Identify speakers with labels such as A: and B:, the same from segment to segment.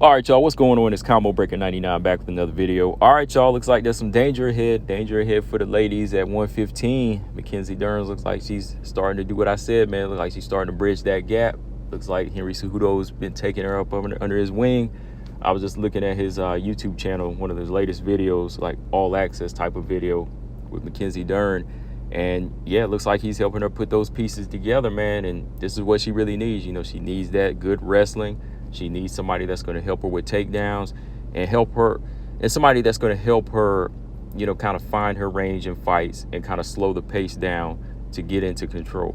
A: All right, y'all, what's going on? It's Combo Breaker 99 back with another video. All right, y'all, looks like there's some danger ahead for the ladies at 115. Mackenzie Dern looks like she's starting to do what I said, man. Looks like she's starting to bridge that gap. Looks like Henry Cejudo's been taking her up under his wing. I was just looking at his YouTube channel, one of his latest videos, like all access type of video with Mackenzie Dern. And yeah, it looks like he's helping her put those pieces together, man. And this is what she really needs. You know, she needs that good wrestling. She needs somebody that's going to help her with takedowns and somebody that's going to help her, you know, kind of find her range in fights and kind of slow the pace down to get in control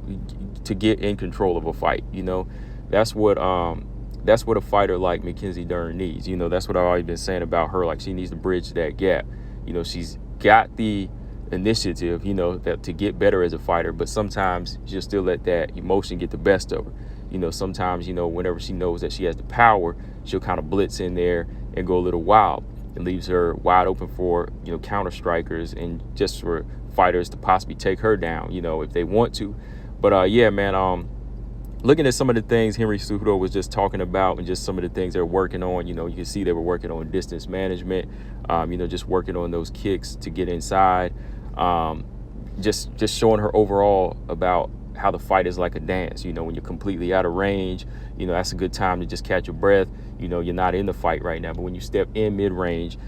A: of a fight. You know, that's what a fighter like Mackenzie Dern needs. You know, that's what I've always been saying about her. Like, she needs to bridge that gap. You know, she's got the initiative, you know, that to get better as a fighter, but sometimes she'll still let that emotion get the best of her. You know, sometimes, you know, whenever she knows that she has the power, she'll kind of blitz in there and go a little wild. It leaves her wide open for, you know, counter strikers and just for fighters to possibly take her down, you know, if they want to. But yeah, man, looking at some of the things Henry Cejudo was just talking about and just some of the things they're working on, you know, you can see they were working on distance management, you know, just working on those kicks to get inside, just showing her overall about how the fight is like a dance. You know, when you're completely out of range, you know, that's a good time to just catch your breath. You know, you're not in the fight right now, but when you step in mid-range,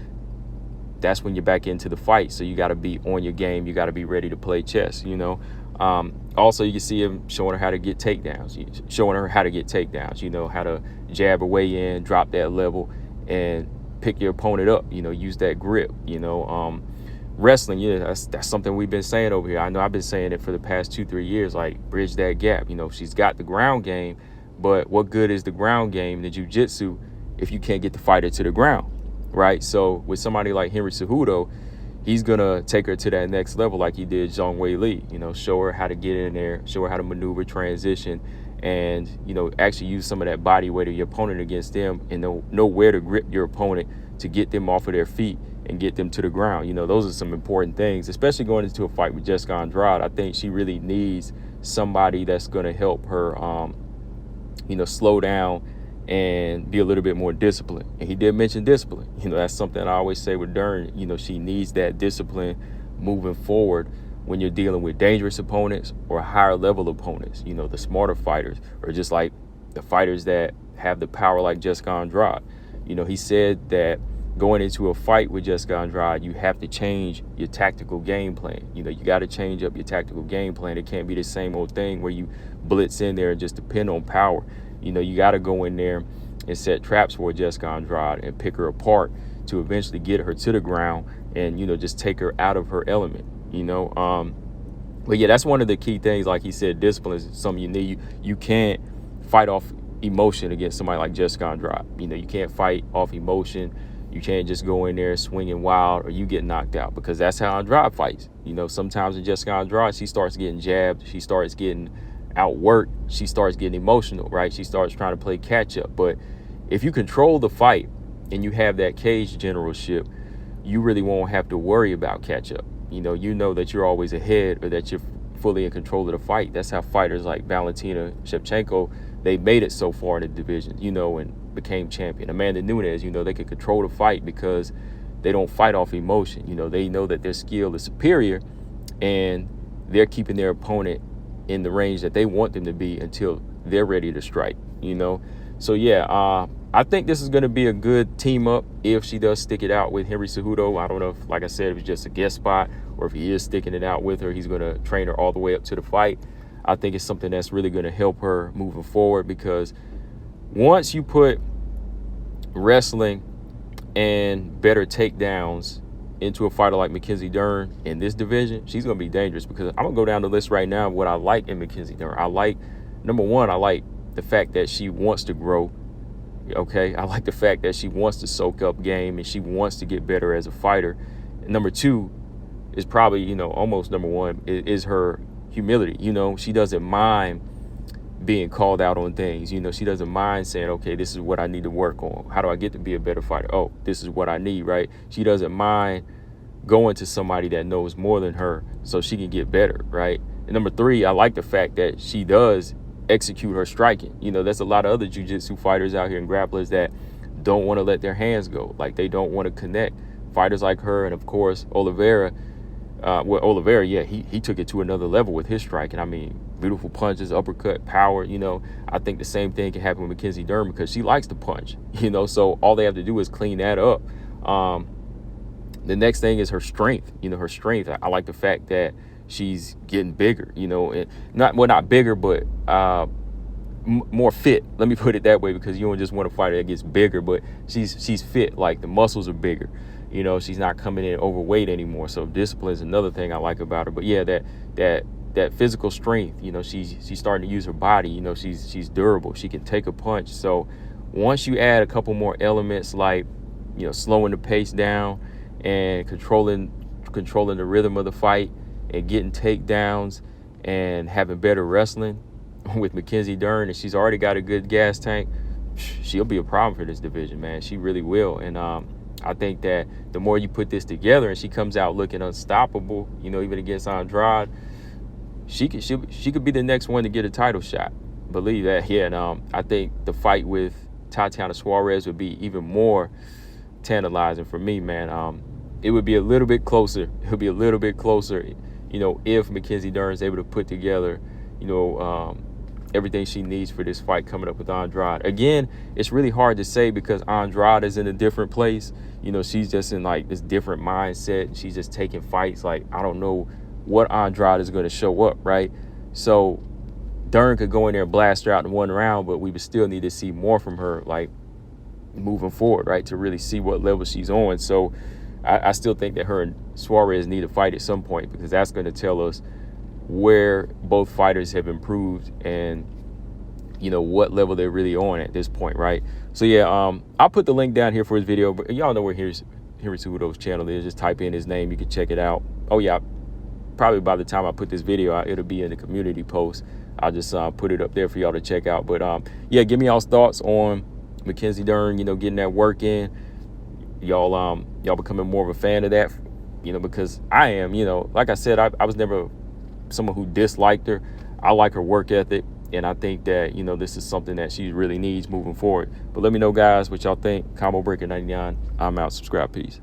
A: that's when you're back into the fight. So you got to be on your game. You got to be ready to play chess, you know. Also, you can see him showing her how to get takedowns, you know, how to jab her way in, drop that level, and pick your opponent up, you know, use that grip, you know. Wrestling, yeah, that's something we've been saying over here. I know I've been saying it for the past 2-3 years, like, bridge that gap. You know, she's got the ground game, but what good is the ground game, the jiu-jitsu, if you can't get the fighter to the ground, right? So with somebody like Henry Cejudo, he's going to take her to that next level like he did Zhang Wei Li, you know, show her how to get in there, show her how to maneuver, transition, and, you know, actually use some of that body weight of your opponent against them and know where to grip your opponent to get them off of their feet and get them to the ground. You know, those are some important things, especially going into a fight with Jessica Andrade. I think she really needs somebody that's going to help her, you know, slow down and be a little bit more disciplined. And he did mention discipline. You know, that's something I always say with Dern. You know, she needs that discipline moving forward when you're dealing with dangerous opponents or higher level opponents, you know, the smarter fighters, or just like the fighters that have the power like Jessica Andrade. You know, he said that going into a fight with Jessica Andrade, you have to change your tactical game plan. You know, you got to change up your tactical game plan. It can't be the same old thing where you blitz in there and just depend on power. You know, you got to go in there and set traps for Jessica Andrade and pick her apart to eventually get her to the ground and, you know, just take her out of her element, you know. But yeah, that's one of the key things. Like he said, discipline is something you need. You can't fight off emotion against somebody like Jessica Andrade. You know, you can't fight off emotion. You can't just go in there swinging wild or you get knocked out, because that's how Andrade fights. You know, sometimes in Jessica Andrade, she starts getting jabbed. She starts getting outworked. She starts getting emotional, right? She starts trying to play catch up. But if you control the fight and you have that cage generalship, you really won't have to worry about catch up. You know that you're always ahead, or that you're fully in control of the fight. That's how fighters like Valentina Shevchenko, they made it so far in the division, you know, and became champion. Amanda Nunes, you know, they could control the fight because they don't fight off emotion. You know, they know that their skill is superior and they're keeping their opponent in the range that they want them to be until they're ready to strike, you know. So yeah, I think this is going to be a good team up if she does stick it out with Henry Cejudo. I don't know if, like I said, if it's just a guest spot or if he is sticking it out with her, he's going to train her all the way up to the fight. I think it's something that's really going to help her moving forward, because once you put wrestling and better takedowns into a fighter like Mackenzie Dern in this division, she's going to be dangerous. Because I'm going to go down the list right now of what I like in Mackenzie Dern. I like, number one, I like the fact that she wants to grow. Okay, I like the fact that she wants to soak up game and she wants to get better as a fighter. And number two is probably, you know, almost number one is her humility. You know, she doesn't mind being called out on things. You know, she doesn't mind saying, okay, this is what I need to work on. How do I get to be a better fighter? Oh, this is what I need, right? She doesn't mind going to somebody that knows more than her so she can get better, right? And number three, I like the fact that she does execute her striking. You know, there's a lot of other jiu-jitsu fighters out here and grapplers that don't want to let their hands go. Like, they don't want to connect. Fighters like her, and of course Oliveira, yeah, he took it to another level with his striking. I mean, beautiful punches, uppercut, power. You know, I think the same thing can happen with Mackenzie Dern because she likes to punch. You know, so all they have to do is clean that up. The next thing is her strength. You know, her strength. I like the fact that she's getting bigger. You know, and not bigger, but more fit. Let me put it that way, because you don't just want a fighter that gets bigger, but she's fit. Like, the muscles are bigger. You know, she's not coming in overweight anymore. So discipline is another thing I like about her. But yeah, that physical strength. You know, she's starting to use her body. You know, she's durable. She can take a punch. So once you add a couple more elements, like, you know, slowing the pace down and controlling the rhythm of the fight and getting takedowns and having better wrestling with Mackenzie Dern, and she's already got a good gas tank, she'll be a problem for this division, man. She really will. And I think that the more you put this together and she comes out looking unstoppable, you know, even against Andrade, she could be the next one to get a title shot. Believe that. Yeah, and I think the fight with Tatiana Suarez would be even more tantalizing for me, man. It would be a little bit closer. It would be a little bit closer, you know, if Mackenzie Dern is able to put together, you know, everything she needs for this fight coming up with Andrade. Again, it's really hard to say because Andrade is in a different place. You know, she's just in like this different mindset. She's just taking fights. Like, I don't know what Andrade is going to show up, right? So Dern could go in there and blast her out in one round, but we would still need to see more from her, like, moving forward, right, to really see what level she's on. So I still think that her and Suarez need to fight at some point, because that's going to tell us where both fighters have improved and, you know, what level they're really on at this point, right? So yeah, I'll put the link down here for his video, but y'all know where Henry Cejudo's channel is. Just type in his name, you can check it out. Oh yeah, probably by the time I put this video out, it'll be in the community post. I'll just put it up there for y'all to check out. But yeah, give me y'all's thoughts on Mackenzie Dern, you know, getting that work in. Y'all becoming more of a fan of that, you know, because I am. You know, like I said, I was never someone who disliked her. I like her work ethic, and I think that, you know, this is something that she really needs moving forward. But let me know, guys, what y'all think. Combo Breaker 99. I'm out. Subscribe. Peace.